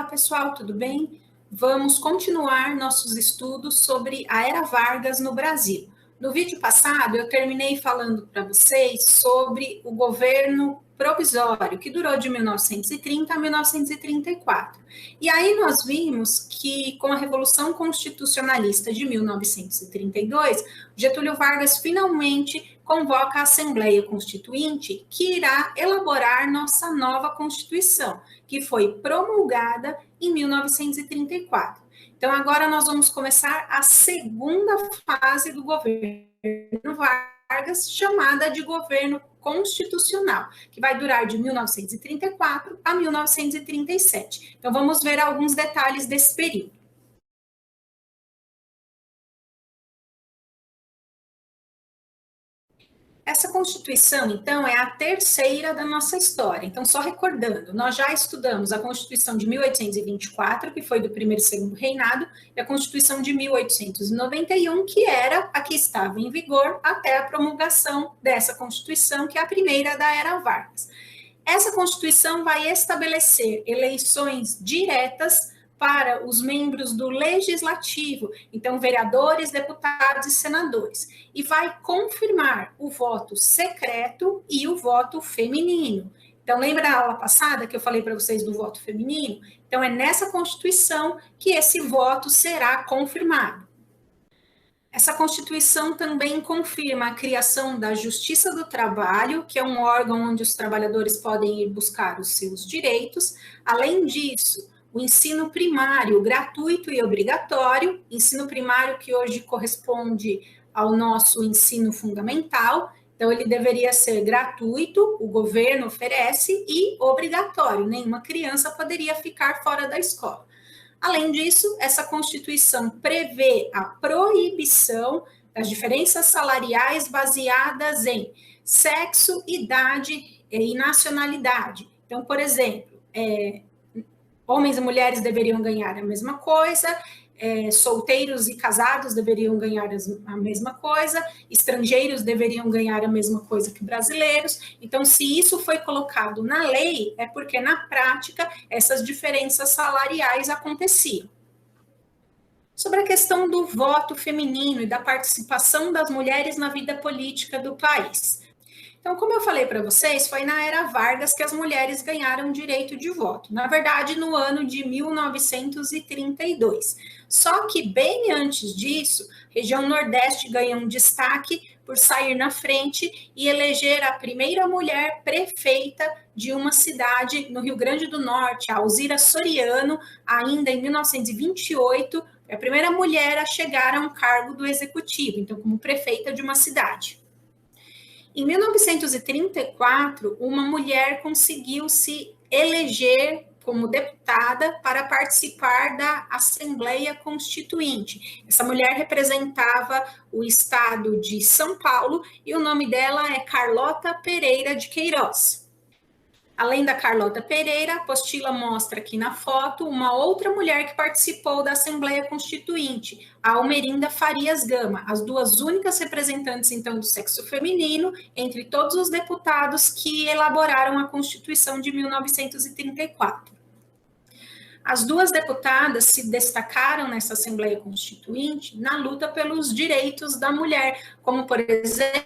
pessoal, tudo bem? Vamos continuar nossos estudos sobre a Era Vargas no Brasil. No vídeo passado, eu terminei falando para vocês sobre o governo provisório, que durou de 1930 a 1934. E aí nós vimos que, com a Revolução Constitucionalista de 1932, Getúlio Vargas finalmente convoca a Assembleia Constituinte, que irá elaborar nossa nova Constituição, que foi promulgada em 1934. Então, agora nós vamos começar a segunda fase do governo Vargas, chamada de governo constitucional, que vai durar de 1934 a 1937. Então, vamos ver alguns detalhes desse período. Essa Constituição, então, é a terceira da nossa história. Então, só recordando, nós já estudamos a Constituição de 1824, que foi do primeiro e segundo reinado, e a Constituição de 1891, que era a que estava em vigor até a promulgação dessa Constituição, que é a primeira da Era Vargas. Essa Constituição vai estabelecer eleições diretas para os membros do legislativo, então vereadores, deputados e senadores, e vai confirmar o voto secreto e o voto feminino. Então, lembra a aula passada que eu falei para vocês do voto feminino? Então, é nessa Constituição que esse voto será confirmado. Essa Constituição também confirma a criação da Justiça do Trabalho, que é um órgão onde os trabalhadores podem ir buscar os seus direitos. Além disso, o ensino primário gratuito e obrigatório, ensino primário que hoje corresponde ao nosso ensino fundamental, então ele deveria ser gratuito, o governo oferece, e obrigatório, nenhuma criança poderia ficar fora da escola. Além disso, essa Constituição prevê a proibição das diferenças salariais baseadas em sexo, idade e nacionalidade. Então, por exemplo, homens e mulheres deveriam ganhar a mesma coisa, solteiros e casados deveriam ganhar a mesma coisa, estrangeiros deveriam ganhar a mesma coisa que brasileiros. Então, se isso foi colocado na lei, é porque, na prática, essas diferenças salariais aconteciam. Sobre a questão do voto feminino e da participação das mulheres na vida política do país. Então, como eu falei para vocês, foi na Era Vargas que as mulheres ganharam direito de voto. Na verdade, no ano de 1932. Só que, bem antes disso, a região Nordeste ganhou um destaque por sair na frente e eleger a primeira mulher prefeita de uma cidade no Rio Grande do Norte, a Alzira Soriano, ainda em 1928, a primeira mulher a chegar a um cargo do executivo, então como prefeita de uma cidade. Em 1934, uma mulher conseguiu se eleger como deputada para participar da Assembleia Constituinte. Essa mulher representava o estado de São Paulo e o nome dela é Carlota Pereira de Queiroz. Além da Carlota Pereira, a apostila mostra aqui na foto uma outra mulher que participou da Assembleia Constituinte, a Almerinda Farias Gama, as duas únicas representantes, então, do sexo feminino, entre todos os deputados que elaboraram a Constituição de 1934. As duas deputadas se destacaram nessa Assembleia Constituinte na luta pelos direitos da mulher, como, por exemplo,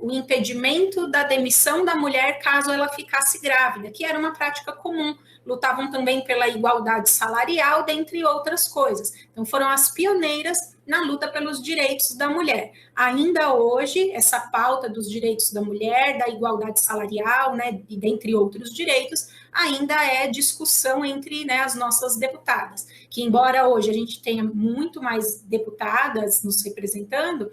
o impedimento da demissão da mulher caso ela ficasse grávida, que era uma prática comum. Lutavam também pela igualdade salarial, dentre outras coisas. Então, foram as pioneiras na luta pelos direitos da mulher. Ainda hoje, essa pauta dos direitos da mulher, da igualdade salarial, né, e dentre outros direitos, ainda é discussão entre, né, as nossas deputadas. Que, embora hoje a gente tenha muito mais deputadas nos representando,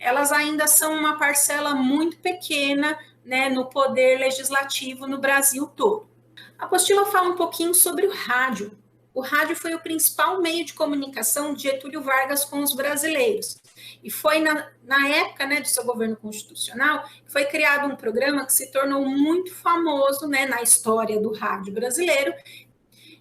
elas ainda são uma parcela muito pequena, né, no poder legislativo no Brasil todo. A apostila fala um pouquinho sobre o rádio. O rádio foi o principal meio de comunicação de Getúlio Vargas com os brasileiros. E foi na época, né, do seu governo constitucional, que foi criado um programa que se tornou muito famoso, né, na história do rádio brasileiro,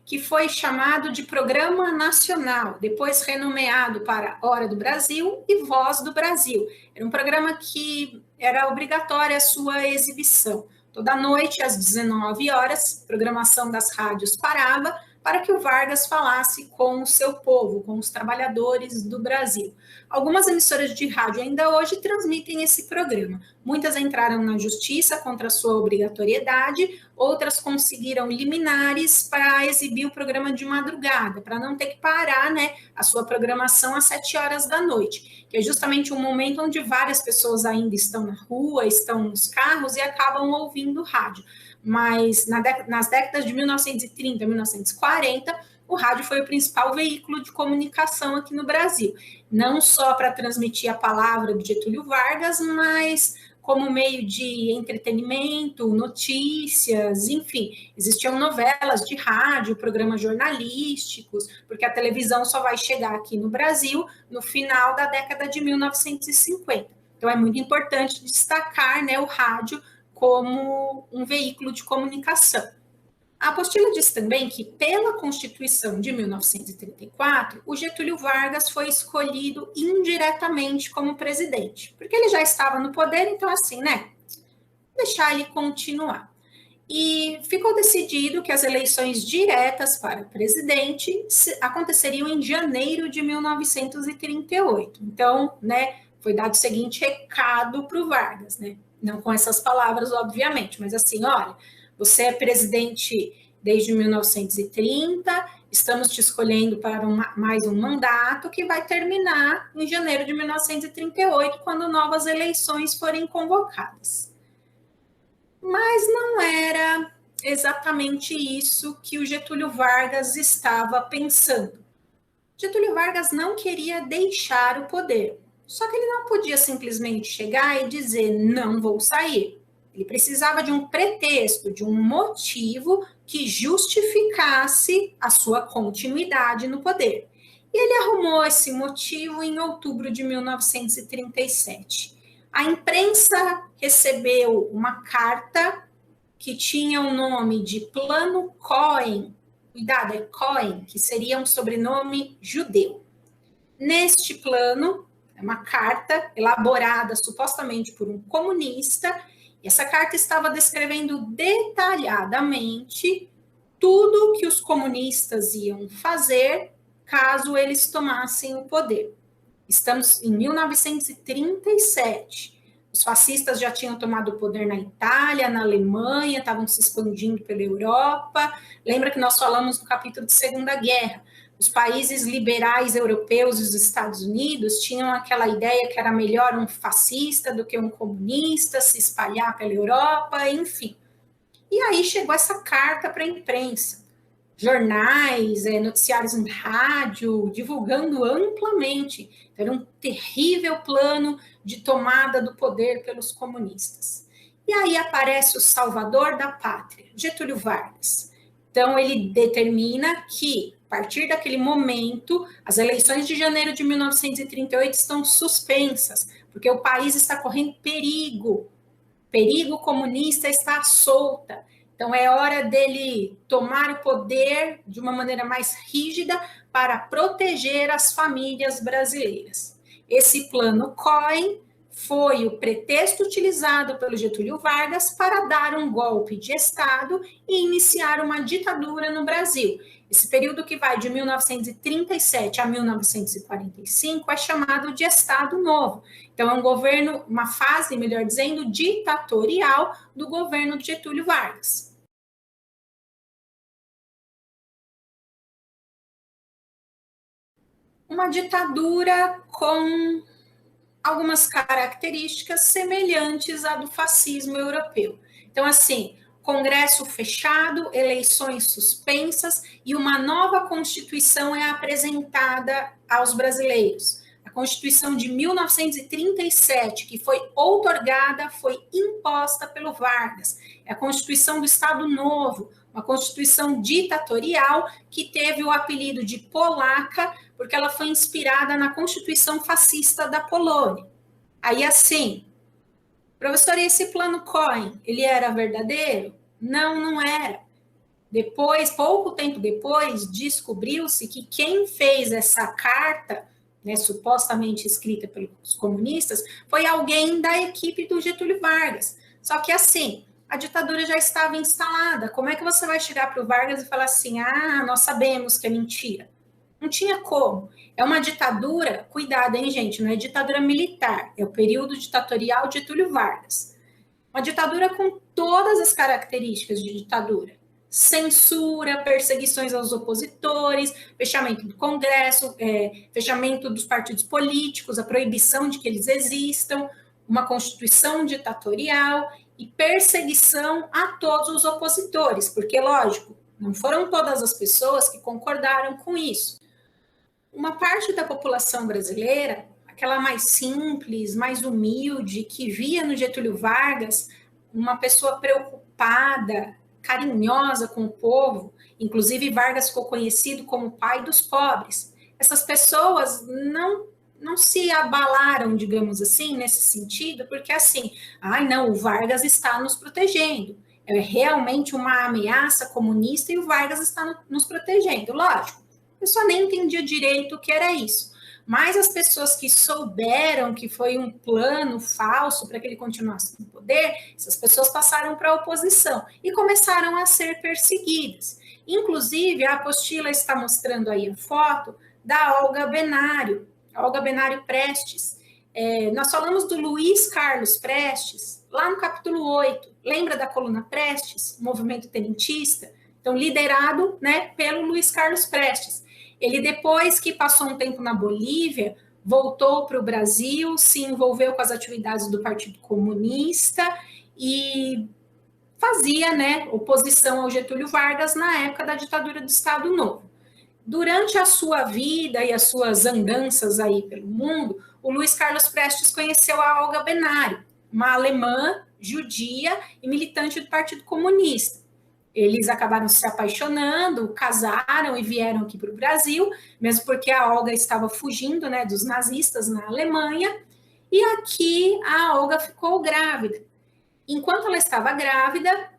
que foi chamado de Programa Nacional, depois renomeado para Hora do Brasil e Voz do Brasil. Era um programa que era obrigatória a sua exibição. Toda noite, às 19 horas, a programação das rádios parava para que o Vargas falasse com o seu povo, com os trabalhadores do Brasil. Algumas emissoras de rádio ainda hoje transmitem esse programa. Muitas entraram na justiça contra a sua obrigatoriedade, outras conseguiram liminares para exibir o programa de madrugada, para não ter que parar, né, a sua programação às 7 horas da noite, que é justamente um momento onde várias pessoas ainda estão na rua, estão nos carros e acabam ouvindo rádio. Mas nas décadas de 1930 e 1940, o rádio foi o principal veículo de comunicação aqui no Brasil, não só para transmitir a palavra de Getúlio Vargas, mas como meio de entretenimento, notícias, enfim, existiam novelas de rádio, programas jornalísticos, porque a televisão só vai chegar aqui no Brasil no final da década de 1950. Então é muito importante destacar, né, o rádio como um veículo de comunicação. A apostila diz também que, pela Constituição de 1934, o Getúlio Vargas foi escolhido indiretamente como presidente, porque ele já estava no poder, então assim, né, deixar ele continuar. E ficou decidido que as eleições diretas para presidente aconteceriam em janeiro de 1938. Então, né, foi dado o seguinte recado para o Vargas, né, não com essas palavras, obviamente, mas assim, olha, você é presidente desde 1930, estamos te escolhendo para mais um mandato que vai terminar em janeiro de 1938, quando novas eleições forem convocadas. Mas não era exatamente isso que o Getúlio Vargas estava pensando. Getúlio Vargas não queria deixar o poder, só que ele não podia simplesmente chegar e dizer, não vou sair. Ele precisava de um pretexto, de um motivo que justificasse a sua continuidade no poder. E ele arrumou esse motivo em outubro de 1937. A imprensa recebeu uma carta que tinha o nome de Plano Cohen. Cuidado, é Cohen, que seria um sobrenome judeu. Neste plano, é uma carta elaborada supostamente por um comunista. Essa carta estava descrevendo detalhadamente tudo que os comunistas iam fazer caso eles tomassem o poder. Estamos em 1937. Os fascistas já tinham tomado o poder na Itália, na Alemanha, estavam se expandindo pela Europa. Lembra que nós falamos no capítulo de Segunda Guerra? Os países liberais europeus e os Estados Unidos tinham aquela ideia que era melhor um fascista do que um comunista se espalhar pela Europa, enfim. E aí chegou essa carta para a imprensa, jornais, noticiários em rádio, divulgando amplamente. Era um terrível plano de tomada do poder pelos comunistas. E aí aparece o salvador da pátria, Getúlio Vargas. Então ele determina que, a partir daquele momento, as eleições de janeiro de 1938 estão suspensas, porque o país está correndo perigo. Perigo comunista está solta. Então, é hora dele tomar o poder de uma maneira mais rígida para proteger as famílias brasileiras. Esse plano Cohen foi o pretexto utilizado pelo Getúlio Vargas para dar um golpe de Estado e iniciar uma ditadura no Brasil. Esse período que vai de 1937 a 1945 é chamado de Estado Novo. Então, é um governo, uma fase, melhor dizendo, ditatorial do governo de Getúlio Vargas. Uma ditadura com algumas características semelhantes à do fascismo europeu. Então, assim, Congresso fechado, eleições suspensas e uma nova Constituição é apresentada aos brasileiros. A Constituição de 1937, que foi outorgada, foi imposta pelo Vargas. É a Constituição do Estado Novo, uma Constituição ditatorial que teve o apelido de polaca, porque ela foi inspirada na Constituição fascista da Polônia. Aí, assim, professor, e esse plano Cohen, ele era verdadeiro? Não, não era. Depois, pouco tempo depois, descobriu-se que quem fez essa carta, né, supostamente escrita pelos comunistas, foi alguém da equipe do Getúlio Vargas. Só que, assim, a ditadura já estava instalada. Como é que você vai chegar para o Vargas e falar assim, nós sabemos que é mentira? Não tinha como. É uma ditadura, cuidado, hein, gente, não é ditadura militar, é o período ditatorial de Getúlio Vargas. Uma ditadura com todas as características de ditadura. Censura, perseguições aos opositores, fechamento do Congresso, fechamento dos partidos políticos, a proibição de que eles existam, uma constituição ditatorial e perseguição a todos os opositores, porque, lógico, não foram todas as pessoas que concordaram com isso. Uma parte da população brasileira, aquela mais simples, mais humilde, que via no Getúlio Vargas uma pessoa preocupada, carinhosa com o povo, inclusive Vargas ficou conhecido como o pai dos pobres. Essas pessoas não se abalaram, digamos assim, nesse sentido, porque assim, não, o Vargas está nos protegendo. É realmente uma ameaça comunista e o Vargas está nos protegendo, lógico. Eu só nem entendia direito o que era isso. Mas as pessoas que souberam que foi um plano falso para que ele continuasse no poder, essas pessoas passaram para a oposição e começaram a ser perseguidas. Inclusive, a apostila está mostrando aí a foto da Olga Benário, Prestes. Nós falamos do Luiz Carlos Prestes, lá no capítulo 8. Lembra da coluna Prestes, o movimento tenentista? Então, liderado, né, pelo Luiz Carlos Prestes. Ele, depois que passou um tempo na Bolívia, voltou para o Brasil, se envolveu com as atividades do Partido Comunista e fazia, né, oposição ao Getúlio Vargas na época da ditadura do Estado Novo. Durante a sua vida e as suas andanças aí pelo mundo, o Luiz Carlos Prestes conheceu a Olga Benário, uma alemã, judia e militante do Partido Comunista. Eles acabaram se apaixonando, casaram e vieram aqui para o Brasil, mesmo porque a Olga estava fugindo, né, dos nazistas na Alemanha, e aqui a Olga ficou grávida. Enquanto ela estava grávida,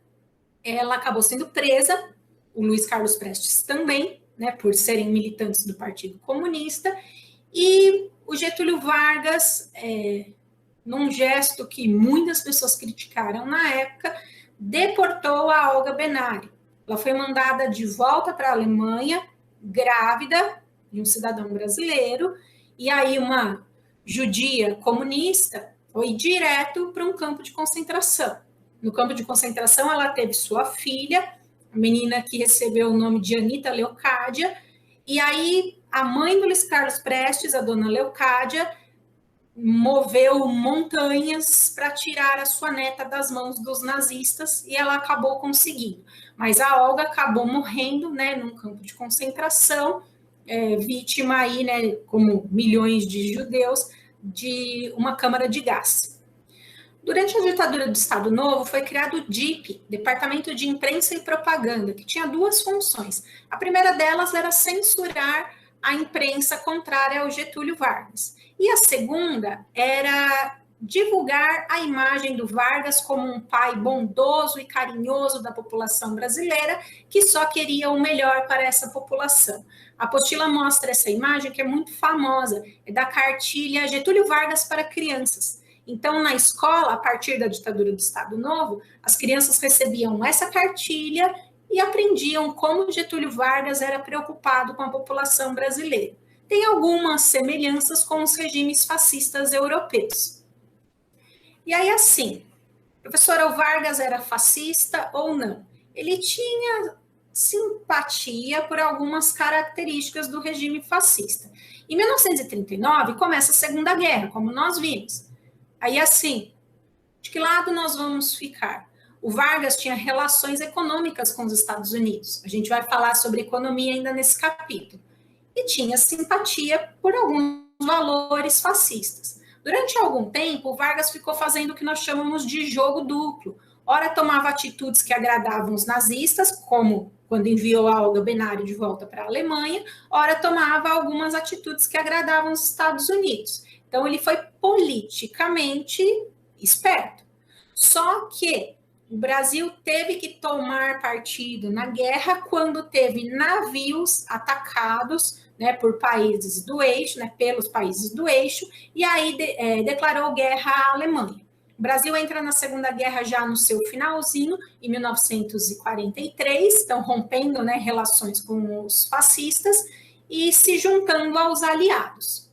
ela acabou sendo presa, o Luiz Carlos Prestes também, né, por serem militantes do Partido Comunista, e o Getúlio Vargas, num gesto que muitas pessoas criticaram na época, deportou a Olga Benário. Ela foi mandada de volta para a Alemanha, grávida de um cidadão brasileiro, e aí uma judia comunista foi direto para um campo de concentração. No campo de concentração, ela teve sua filha, a menina que recebeu o nome de Anita Leocádia, e aí a mãe do Luiz Carlos Prestes, a dona Leocádia, moveu montanhas para tirar a sua neta das mãos dos nazistas e ela acabou conseguindo. Mas a Olga acabou morrendo, né, num campo de concentração, vítima aí, né, como milhões de judeus, de uma câmara de gás. Durante a ditadura do Estado Novo, foi criado o DIP, Departamento de Imprensa e Propaganda, que tinha duas funções. A primeira delas era censurar a imprensa contrária ao Getúlio Vargas. E a segunda era divulgar a imagem do Vargas como um pai bondoso e carinhoso da população brasileira, que só queria o melhor para essa população. A apostila mostra essa imagem, que é muito famosa, é da cartilha Getúlio Vargas para crianças. Então, na escola, a partir da ditadura do Estado Novo, as crianças recebiam essa cartilha e aprendiam como Getúlio Vargas era preocupado com a população brasileira. Tem algumas semelhanças com os regimes fascistas europeus. E aí, assim, professora, o Vargas era fascista ou não? Ele tinha simpatia por algumas características do regime fascista. Em 1939, começa a Segunda Guerra, como nós vimos. Aí, assim, de que lado nós vamos ficar? O Vargas tinha relações econômicas com os Estados Unidos. A gente vai falar sobre economia ainda nesse capítulo. E tinha simpatia por alguns valores fascistas. Durante algum tempo, o Vargas ficou fazendo o que nós chamamos de jogo duplo. Ora, tomava atitudes que agradavam os nazistas, como quando enviou a Olga Benário de volta para a Alemanha, ora, tomava algumas atitudes que agradavam os Estados Unidos. Então, ele foi politicamente esperto. Só que o Brasil teve que tomar partido na guerra quando teve navios atacados, né, por países do eixo, né, pelos países do eixo, e aí declarou guerra à Alemanha. o Brasil entra na Segunda Guerra já no seu finalzinho, em 1943, então rompendo, né, relações com os fascistas e se juntando aos aliados.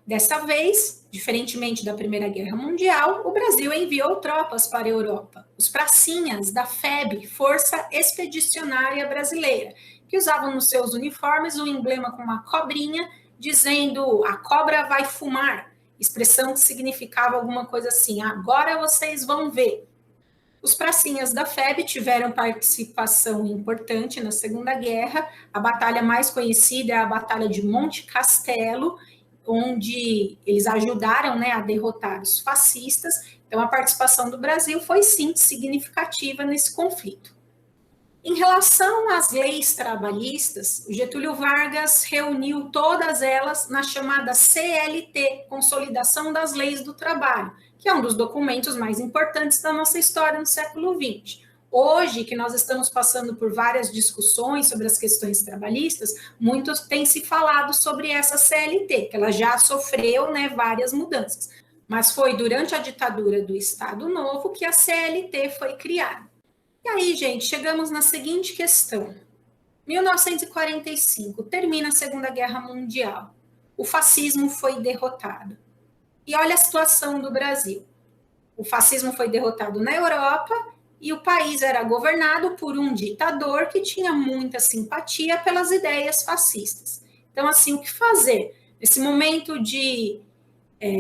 Dessa vez, diferentemente da Primeira Guerra Mundial, o Brasil enviou tropas para a Europa, os pracinhas da FEB, Força Expedicionária Brasileira, que usavam nos seus uniformes um emblema com uma cobrinha, dizendo "a cobra vai fumar", expressão que significava alguma coisa assim, agora vocês vão ver. Os pracinhas da FEB tiveram participação importante na Segunda Guerra. A batalha mais conhecida é a Batalha de Monte Castelo, onde eles ajudaram, né, a derrotar os fascistas. Então, a participação do Brasil foi, sim, significativa nesse conflito. Em relação às leis trabalhistas, o Getúlio Vargas reuniu todas elas na chamada CLT, Consolidação das Leis do Trabalho, que é um dos documentos mais importantes da nossa história no século XX. Hoje, que nós estamos passando por várias discussões sobre as questões trabalhistas, muito tem se falado sobre essa CLT, que ela já sofreu, né, várias mudanças. Mas foi durante a ditadura do Estado Novo que a CLT foi criada. E aí, gente, chegamos na seguinte questão. 1945, termina a Segunda Guerra Mundial. O fascismo foi derrotado. E olha a situação do Brasil. O fascismo foi derrotado na Europa e o país era governado por um ditador que tinha muita simpatia pelas ideias fascistas. Então, assim, o que fazer? Nesse momento de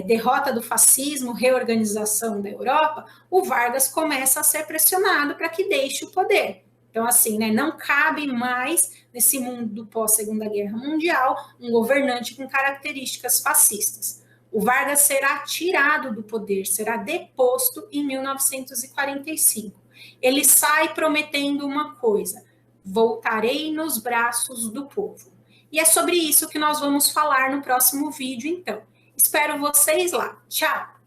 derrota do fascismo, reorganização da Europa, o Vargas começa a ser pressionado para que deixe o poder. Então, assim, né, não cabe mais, nesse mundo pós-Segunda Guerra Mundial, um governante com características fascistas. O Vargas será tirado do poder, será deposto em 1945. Ele sai prometendo uma coisa: voltarei nos braços do povo. E é sobre isso que nós vamos falar no próximo vídeo, então. Espero vocês lá. Tchau!